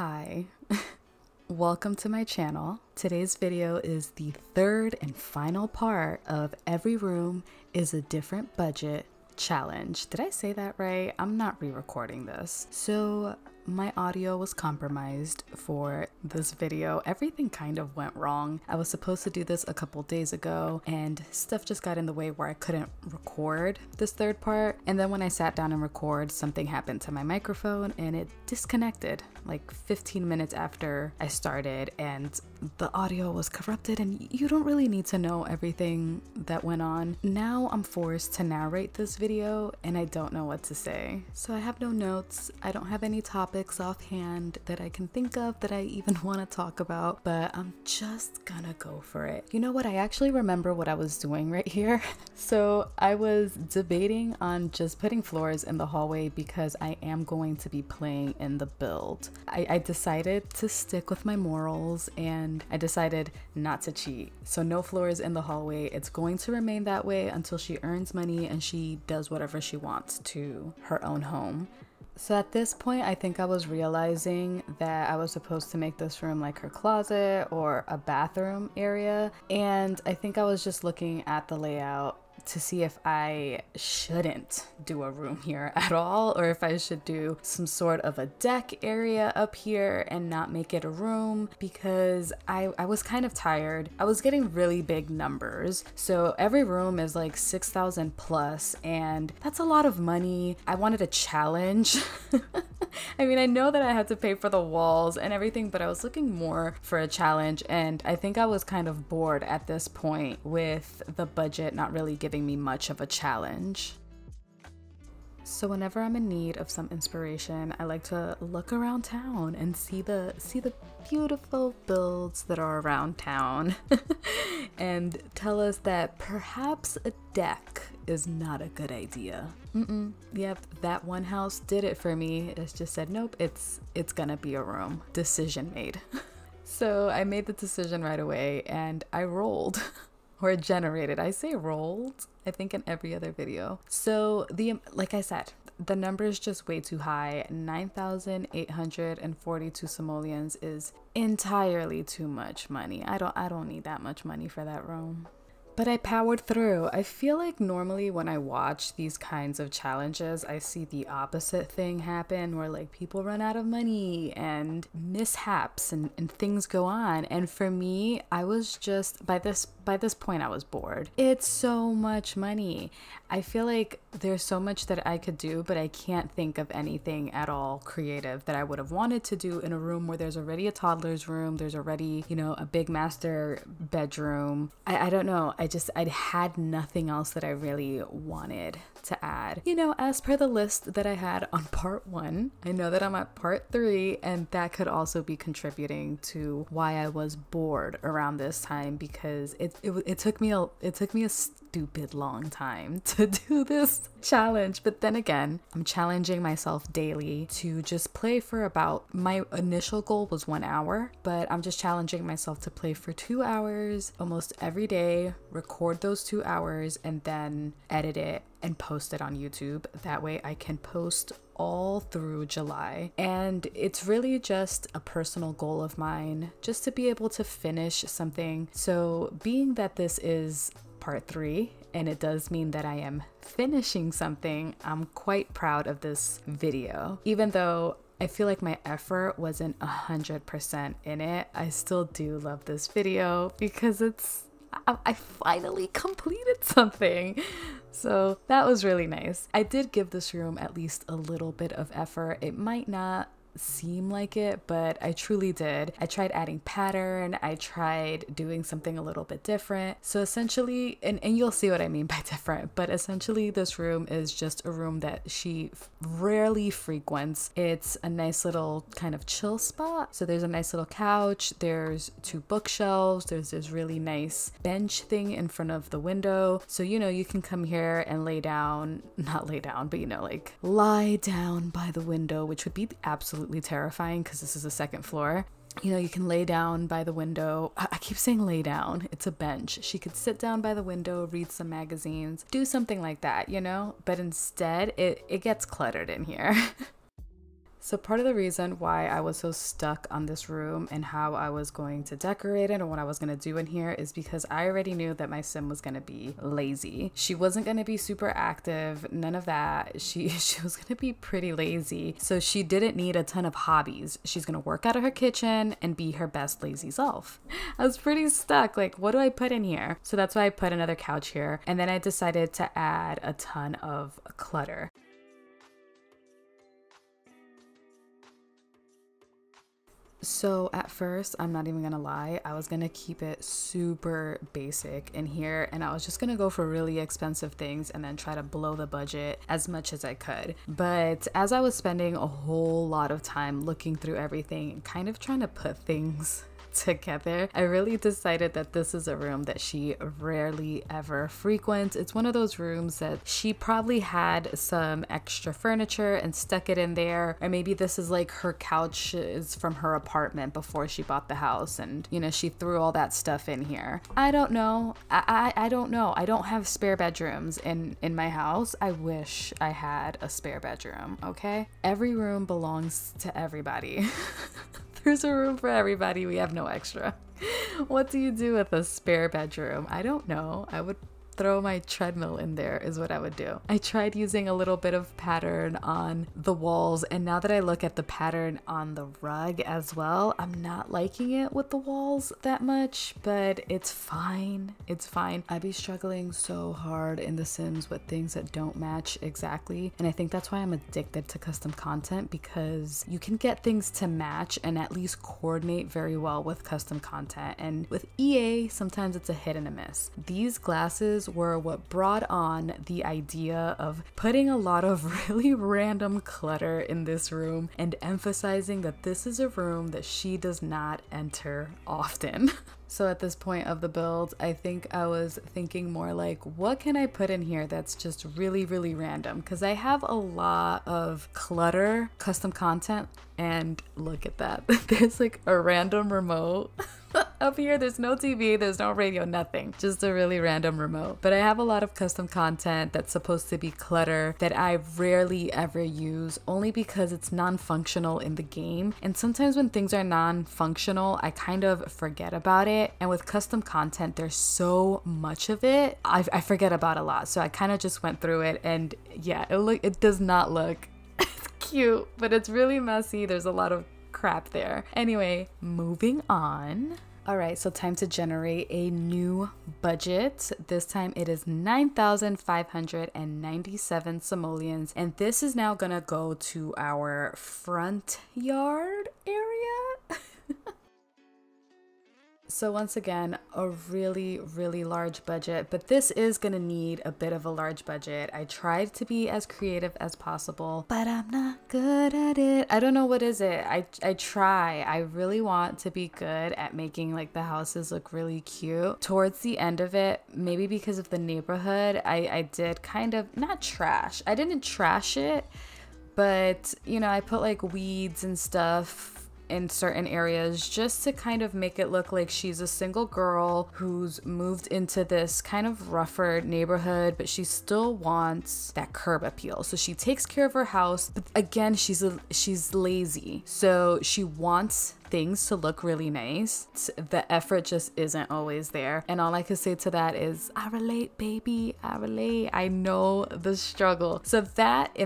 Hi, welcome to my channel. Today's video is the third and final part of Every Room is a Different Budget challenge. Did I say that right? I'm not re-recording this. So my audio was compromised for this video. Everything kind of went wrong. I was supposed to do this a couple days ago and stuff just got in the way where I couldn't record this third part. And then when I sat down and record, something happened to my microphone and it disconnected like 15 minutes after I started, and the audio was corrupted, and you don't really need to know everything that went on. Now I'm forced to narrate this video and I don't know what to say. So I have no notes. I don't have any topics offhand that I can think of that I even want to talk about, but I'm just gonna go for it. You know what? I actually remember what I was doing right here. So I was debating on just putting floors in the hallway because I am going to be playing in the build. I decided to stick with my morals and I decided not to cheat. So no floors in the hallway. It's going to remain that way until she earns money and she does whatever she wants to her own home. So at this point, I think I was realizing that I was supposed to make this room like her closet or a bathroom area. And I think I was just looking at the layout to see if I shouldn't do a room here at all, or if I should do some sort of a deck area up here and not make it a room, because I was kind of tired. I was getting really big numbers. So every room is like 6,000 plus, and that's a lot of money. I wanted a challenge. I mean, I know that I had to pay for the walls and everything, but I was looking more for a challenge, and I think I was kind of bored at this point with the budget not really giving me much of a challenge. So whenever I'm in need of some inspiration, I like to look around town and see the beautiful builds that are around town and tell us that perhaps a deck is not a good idea. Yep, that one house did it for me. It just said, nope, it's gonna be a room. Decision made. So I made the decision right away and I rolled. Or generated. I say rolled, I think, in every other video. So like I said, the number is just way too high. 9,842 simoleons is entirely too much money. I don't need that much money for that room. But I powered through. I feel like normally when I watch these kinds of challenges, I see the opposite thing happen where like people run out of money and mishaps and things go on. And for me, I was just, by this point, I was bored. It's so much money. I feel like there's so much that I could do, but I can't think of anything at all creative that I would have wanted to do in a room where there's already a toddler's room. There's already, you know, a big master bedroom. I don't know. I had nothing else that I really wanted to add. You know, as per the list that I had on part 1, I know that I'm at part 3, and that could also be contributing to why I was bored around this time, because it took me a stupid long time to do this challenge. But then again, I'm challenging myself daily to just play for about, my initial goal was 1 hour, but I'm just challenging myself to play for 2 hours almost every day, record those 2 hours, and then edit it and post it on YouTube. That way I can post all through July. And it's really just a personal goal of mine, just to be able to finish something. So being that this is part 3, and it does mean that I am finishing something, I'm quite proud of this video. Even though I feel like my effort wasn't 100% in it, I still do love this video because I finally completed something. So that was really nice. I did give this room at least a little bit of effort. It might not seem like it, but I truly did. I tried adding pattern. I tried doing something a little bit different. So essentially, and you'll see what I mean by different, but essentially this room is just a room that she rarely frequents. It's a nice little kind of chill spot. So there's a nice little couch. There's 2 bookshelves. There's this really nice bench thing in front of the window. So, you know, you can come here and lay down, not lay down, but you know, like lie down by the window, which would be absolutely terrifying because this is the 2nd floor. You know, you can lay down by the window. I keep saying lay down. It's a bench. She could sit down by the window, read some magazines, do something like that, you know? But instead, it gets cluttered in here. So part of the reason why I was so stuck on this room and how I was going to decorate it and what I was going to do in here is because I already knew that my sim was going to be lazy. She wasn't going to be super active, none of that. She was going to be pretty lazy. So she didn't need a ton of hobbies. She's going to work out of her kitchen and be her best lazy self. I was pretty stuck. Like, what do I put in here? So that's why I put another couch here. And then I decided to add a ton of clutter. So at first, I'm not even gonna lie, I was gonna keep it super basic in here and I was just gonna go for really expensive things and then try to blow the budget as much as I could. But as I was spending a whole lot of time looking through everything and kind of trying to put things together, I really decided that this is a room that she rarely ever frequents. It's one of those rooms that she probably had some extra furniture and stuck it in there, or maybe this is like her couch is from her apartment before she bought the house and you know she threw all that stuff in here. I don't know. I don't know. I don't have spare bedrooms in my house. I wish I had a spare bedroom, okay? Every room belongs to everybody. There's a room for everybody. We have no extra. What do you do with a spare bedroom? I don't know. I would throw my treadmill in there is what I would do. I tried using a little bit of pattern on the walls, and now that I look at the pattern on the rug as well, I'm not liking it with the walls that much, but it's fine. It's fine. I be struggling so hard in The Sims with things that don't match exactly, and I think that's why I'm addicted to custom content, because you can get things to match and at least coordinate very well with custom content, and with EA, sometimes it's a hit and a miss. These glasses were what brought on the idea of putting a lot of really random clutter in this room and emphasizing that this is a room that she does not enter often. So at this point of the build, I think I was thinking more like, what can I put in here that's just really, really random? Because I have a lot of clutter, custom content, and look at that. There's like a random remote. Up here, there's no TV, there's no radio, nothing. Just a really random remote. But I have a lot of custom content that's supposed to be clutter that I rarely ever use, only because it's non-functional in the game. And sometimes when things are non-functional, I kind of forget about it. And with custom content, there's so much of it, I forget about a lot. So I kind of just went through it, and yeah, it does not look cute, but it's really messy. There's a lot of crap there. Anyway, moving on. All right, so time to generate a new budget. This time it is 9,597 simoleons, and this is now gonna go to our front yard area. So once again, a really, really large budget, but this is gonna need a bit of a large budget. I tried to be as creative as possible, but I'm not good at it. I don't know what is it. I try. I really want to be good at making like the houses look really cute. Towards the end of it, maybe because of the neighborhood, I did kind of, not trash. I didn't trash it, but you know, I put like weeds and stuff in certain areas just to kind of make it look like she's a single girl who's moved into this kind of rougher neighborhood, but she still wants that curb appeal. So she takes care of her house, but again, she's lazy. So she wants things to look really nice. The effort just isn't always there. And all I can say to that is, I relate, baby. I relate. I know the struggle. So that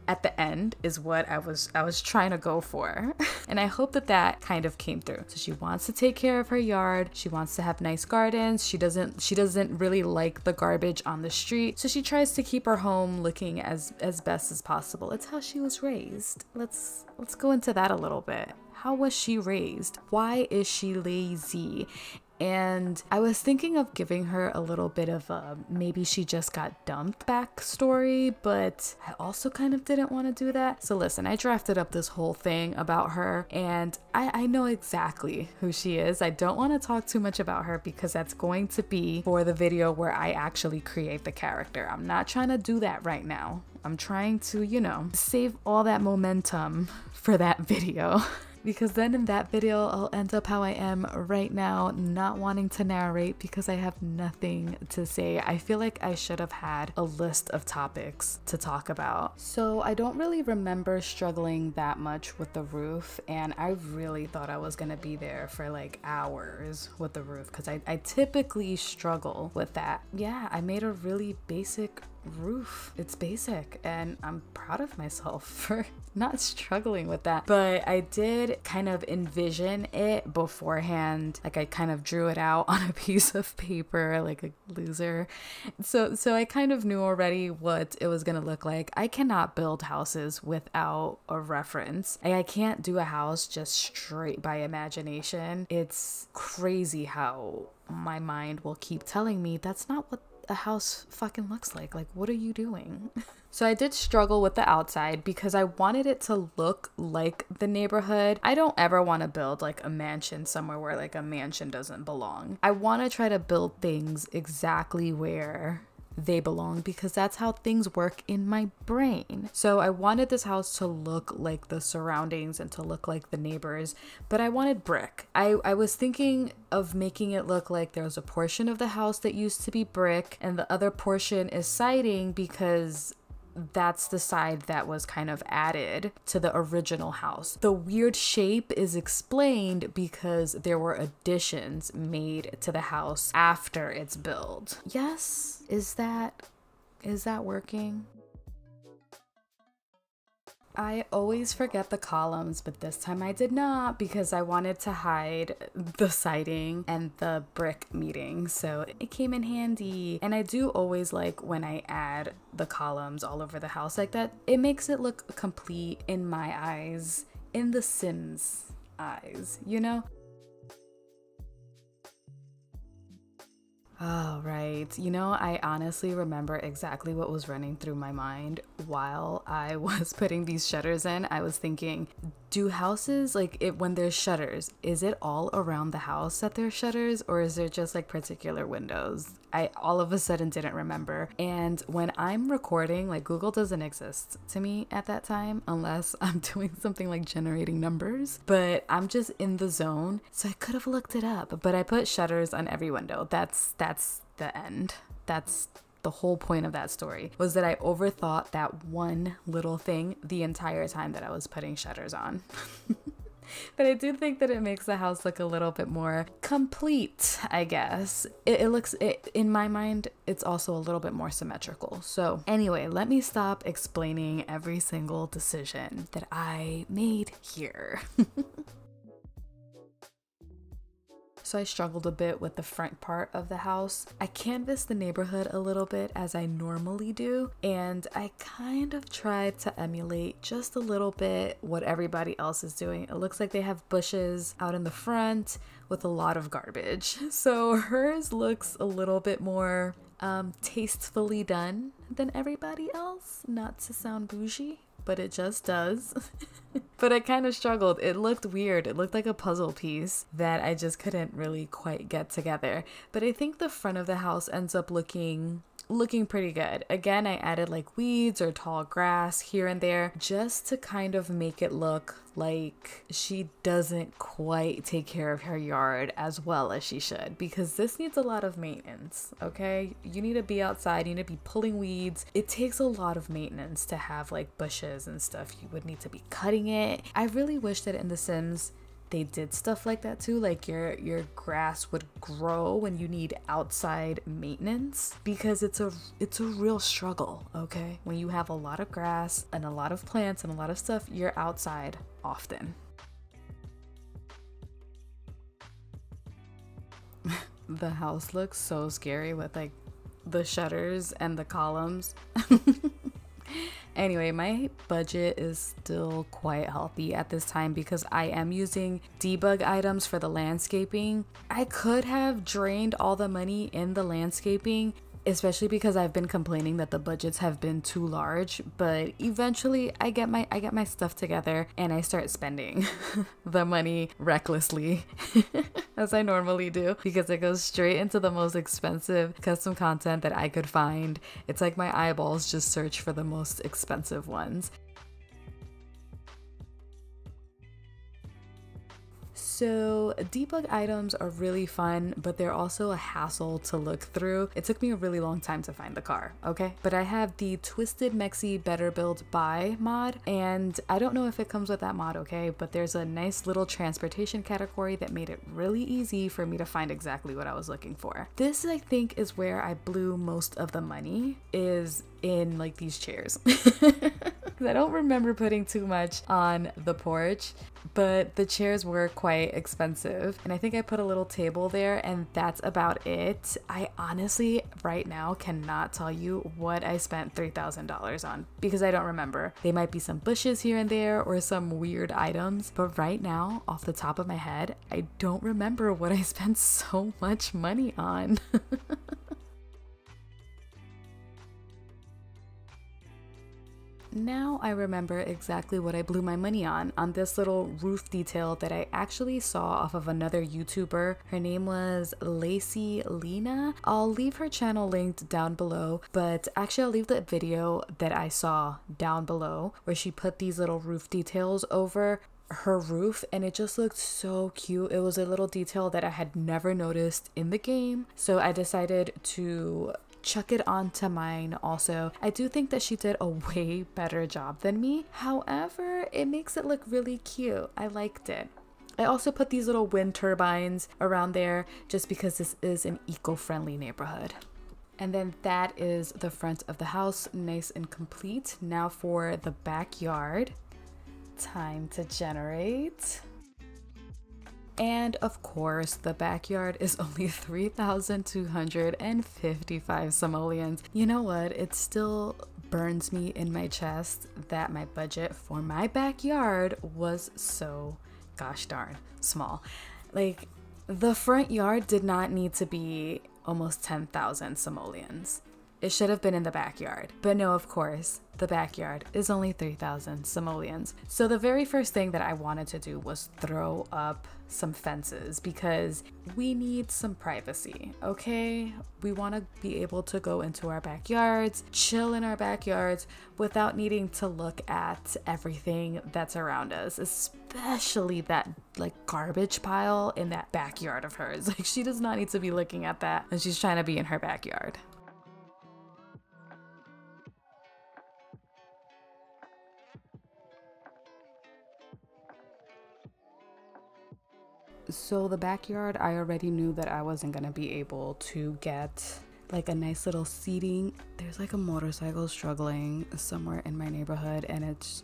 at the end is what I was trying to go for. And I hope that kind of came through. So she wants to take care of her yard. She wants to have nice gardens. She doesn't really like the garbage on the street. So she tries to keep her home looking as best as possible. It's how she was raised. Let's go into that a little bit. How was she raised? Why is she lazy? And I was thinking of giving her a little bit of a maybe she just got dumped backstory, but I also kind of didn't want to do that. So listen, I drafted up this whole thing about her, and I know exactly who she is. I don't want to talk too much about her because that's going to be for the video where I actually create the character. I'm not trying to do that right now. I'm trying to, you know, save all that momentum for that video. because then in that video I'll end up how I am right now, not wanting to narrate because I have nothing to say. I feel like I should have had a list of topics to talk about. So I don't really remember struggling that much with the roof, and I really thought I was gonna be there for like hours with the roof because I typically struggle with that. Yeah, I made a really basic roof. It's basic, and I'm proud of myself for not struggling with that. But I did kind of envision it beforehand. Like I kind of drew it out on a piece of paper like a loser. So I kind of knew already what it was gonna look like. I cannot build houses without a reference. I can't do a house just straight by imagination. It's crazy how my mind will keep telling me that's not what a house fucking looks like. Like, what are you doing? So I did struggle with the outside because I wanted it to look like the neighborhood. I don't ever want to build like a mansion somewhere where like a mansion doesn't belong. I want to try to build things exactly where they belong because that's how things work in my brain. So I wanted this house to look like the surroundings and to look like the neighbors, but I wanted brick. I was thinking of making it look like there was a portion of the house that used to be brick and the other portion is siding because that's the side that was kind of added to the original house. The weird shape is explained because there were additions made to the house after its build. Yes, is that working? I always forget the columns, but this time I did not because I wanted to hide the siding and the brick meeting, so it came in handy. And I do always like when I add the columns all over the house like that. It makes it look complete in my eyes, in the Sims eyes, you know? Oh, right. You know, I honestly remember exactly what was running through my mind while I was putting these shutters in. I was thinking, do houses, like when there's shutters, is it all around the house that there's shutters, or is there just like particular windows? I all of a sudden didn't remember. And when I'm recording, like Google doesn't exist to me at that time unless I'm doing something like generating numbers, but I'm just in the zone. So I could have looked it up, but I put shutters on every window. That's the end. That's the whole point of that story, was that I overthought that one little thing the entire time that I was putting shutters on. But I do think that it makes the house look a little bit more complete, I guess. It looks, in my mind, it's also a little bit more symmetrical. So anyway, let me stop explaining every single decision that I made here. So I struggled a bit with the front part of the house. I canvassed the neighborhood a little bit as I normally do, and I kind of tried to emulate just a little bit what everybody else is doing. It looks like they have bushes out in the front with a lot of garbage. So hers looks a little bit more tastefully done than everybody else. Not to sound bougie, but it just does. But I kind of struggled. It looked weird. It looked like a puzzle piece that I just couldn't really quite get together. But I think the front of the house ends up looking pretty good. Again, I added like weeds or tall grass here and there just to kind of make it look like she doesn't quite take care of her yard as well as she should, because this needs a lot of maintenance. Okay, you need to be outside, you need to be pulling weeds. It takes a lot of maintenance to have like bushes and stuff. You would need to be cutting it. I really wish that in The Sims they did stuff like that too, like your grass would grow when you need outside maintenance, because it's a real struggle. Okay, when you have a lot of grass and a lot of plants and a lot of stuff, you're outside often. The house looks so scary with like the shutters and the columns. Anyway, my budget is still quite healthy at this time because I am using debug items for the landscaping. I could have drained all the money in the landscaping, especially because I've been complaining that the budgets have been too large, but eventually I get my stuff together and I start spending the money recklessly as I normally do, because it goes straight into the most expensive custom content that I could find. It's like my eyeballs just search for the most expensive ones. So debug items are really fun, but they're also a hassle to look through. It took me a really long time to find the car, okay? But I have the Twisted Mexi Better Build Buy mod, and I don't know if it comes with that mod, okay? But there's a nice little transportation category that made it really easy for me to find exactly what I was looking for. This, I think, is where I blew most of the money, is in like these chairs. I don't remember putting too much on the porch, but the chairs were quite expensive, and I think I put a little table there, and that's about it. I honestly right now cannot tell you what I spent $3,000 on because I don't remember. They might be some bushes here and there or some weird items, but right now off the top of my head I don't remember what I spent so much money on. Now I remember exactly what I blew my money on this little roof detail that I actually saw off of another YouTuber. Her name was Lacey Lena. I'll leave her channel linked down below, but actually I'll leave the video that I saw down below where she put these little roof details over her roof, and it just looked so cute. It was a little detail that I had never noticed in the game, so I decided to chuck it onto mine also. I do think that she did a way better job than me. However, it makes it look really cute. I liked it. I also put these little wind turbines around there just because this is an eco-friendly neighborhood. And then that is the front of the house, nice and complete. Now for the backyard. Time to generate. And of course, the backyard is only 3,255 simoleons. You know what? It still burns me in my chest that my budget for my backyard was so gosh darn small. Like, the front yard did not need to be almost 10,000 simoleons. It should have been in the backyard. But no, of course, the backyard is only 3,000 simoleons. So the very first thing that I wanted to do was throw up some fences because we need some privacy, okay? We want to be able to go into our backyards, chill in our backyards without needing to look at everything that's around us, especially that like garbage pile in that backyard of hers. Like, she does not need to be looking at that when she's trying to be in her backyard. So the backyard, I already knew that I wasn't gonna be able to get like a nice little seating. There's like a motorcycle struggling somewhere in my neighborhood, and it's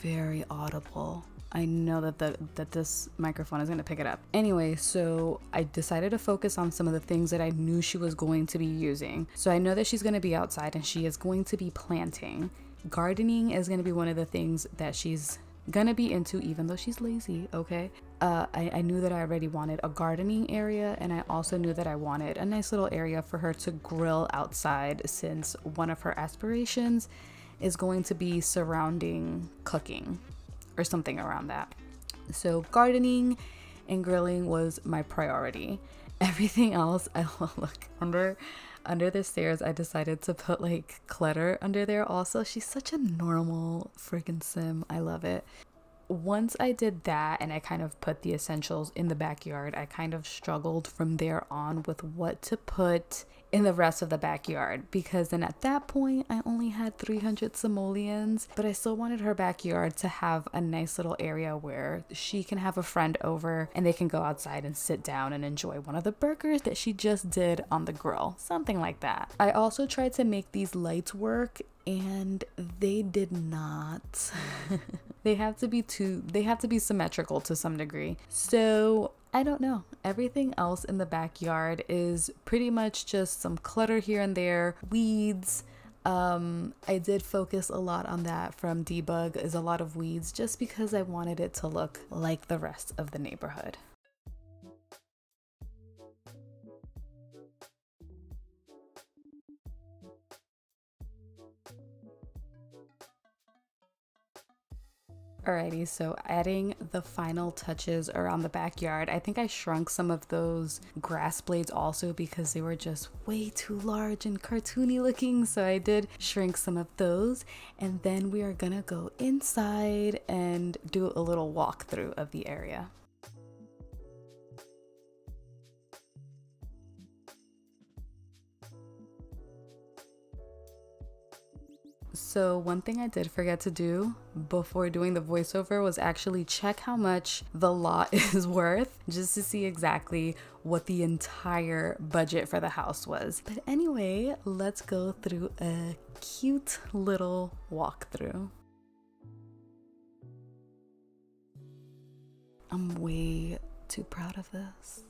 very audible. I know that this microphone is gonna pick it up. Anyway, so I decided to focus on some of the things that I knew she was going to be using. So I know that she's gonna be outside and she is going to be planting. Gardening is gonna be one of the things that she's gonna be into, even though she's lazy, okay? I knew that I already wanted a gardening area, and I also knew that I wanted a nice little area for her to grill outside, since one of her aspirations is going to be surrounding cooking or something around that. So gardening and grilling was my priority. Everything else, I look under the stairs, I decided to put like clutter under there also. She's such a normal freaking sim. I love it. Once I did that and I kind of put the essentials in the backyard, I kind of struggled from there on with what to put in the rest of the backyard, because then at that point I only had 300 simoleons, but I still wanted her backyard to have a nice little area where she can have a friend over and they can go outside and sit down and enjoy one of the burgers that she just did on the grill, something like that. I also tried to make these lights work, and they did not. They have to be symmetrical to some degree. So I don't know. Everything else in the backyard is pretty much just some clutter here and there, weeds. I did focus a lot on that from Debug, is a lot of weeds, just because I wanted it to look like the rest of the neighborhood. Alrighty, so adding the final touches around the backyard. I think I shrunk some of those grass blades also because they were just way too large and cartoony looking, so I did shrink some of those. And then we are gonna go inside and do a little walkthrough of the area. So one thing I did forget to do before doing the voiceover was actually check how much the lot is worth, just to see exactly what the entire budget for the house was. But anyway, let's go through a cute little walkthrough. I'm way too proud of this.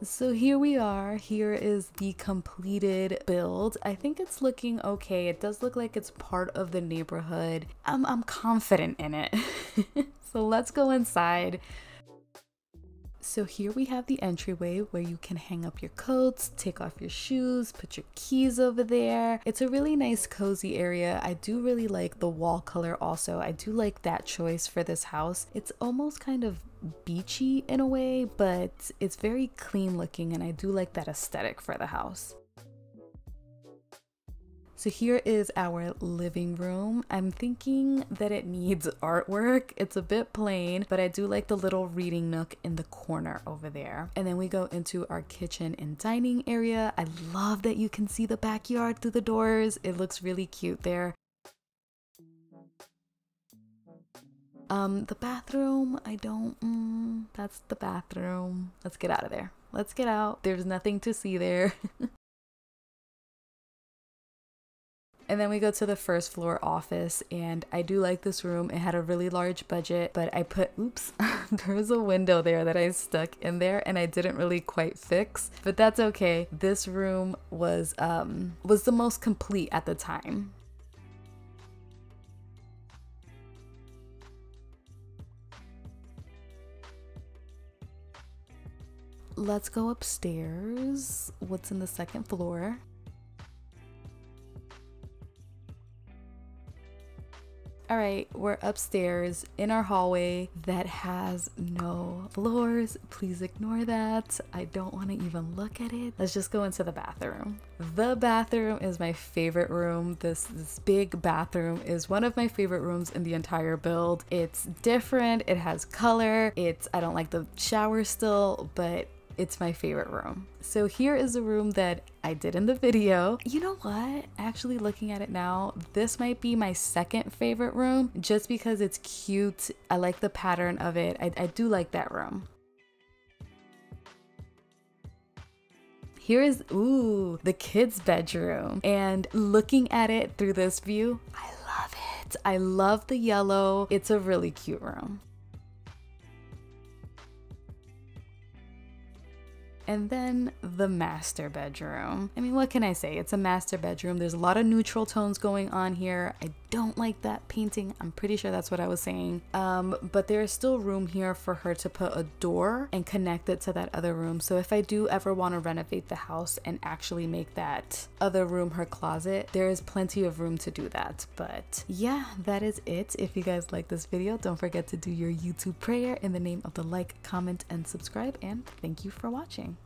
So here we are. Here is the completed build. I think it's looking okay. It does look like it's part of the neighborhood. I'm confident in it. So let's go inside. So here we have the entryway where you can hang up your coats, take off your shoes, put your keys over there. It's a really nice cozy area. I do really like the wall color also. I do like that choice for this house. It's almost kind of beachy in a way, but it's very clean looking, and I do like that aesthetic for the house. So here is our living room. I'm thinking that it needs artwork. It's a bit plain, but I do like the little reading nook in the corner over there. And then we go into our kitchen and dining area. I love that you can see the backyard through the doors. It looks really cute there. The bathroom, that's the bathroom. Let's get out of there. Let's get out. There's nothing to see there. And then we go to the first floor office, and I do like this room. It had a really large budget, but I put, oops, there was a window there that I stuck in there and I didn't really quite fix, but that's okay. This room was the most complete at the time. Let's go upstairs. What's in the second floor? All right, we're upstairs in our hallway that has no floors. Please ignore that. I don't want to even look at it. Let's just go into the bathroom. The bathroom is my favorite room. This big bathroom is one of my favorite rooms in the entire build. It's different, it has color. I don't like the shower still, but it's my favorite room. So here is a room that I did in the video. You know what? Actually, looking at it now, this might be my second favorite room just because it's cute. I like the pattern of it. I do like that room. Here is, ooh, the kids' bedroom. And looking at it through this view, I love it. I love the yellow. It's a really cute room. And then the master bedroom. I mean, what can I say? It's a master bedroom. There's a lot of neutral tones going on here. I don't like that painting. I'm pretty sure that's what I was saying. But there's still room here for her to put a door and connect it to that other room. So if I do ever want to renovate the house and actually make that other room her closet, there is plenty of room to do that. But yeah, that is it. If you guys like this video, don't forget to do your YouTube prayer in the name of the like, comment, and subscribe. And thank you for watching.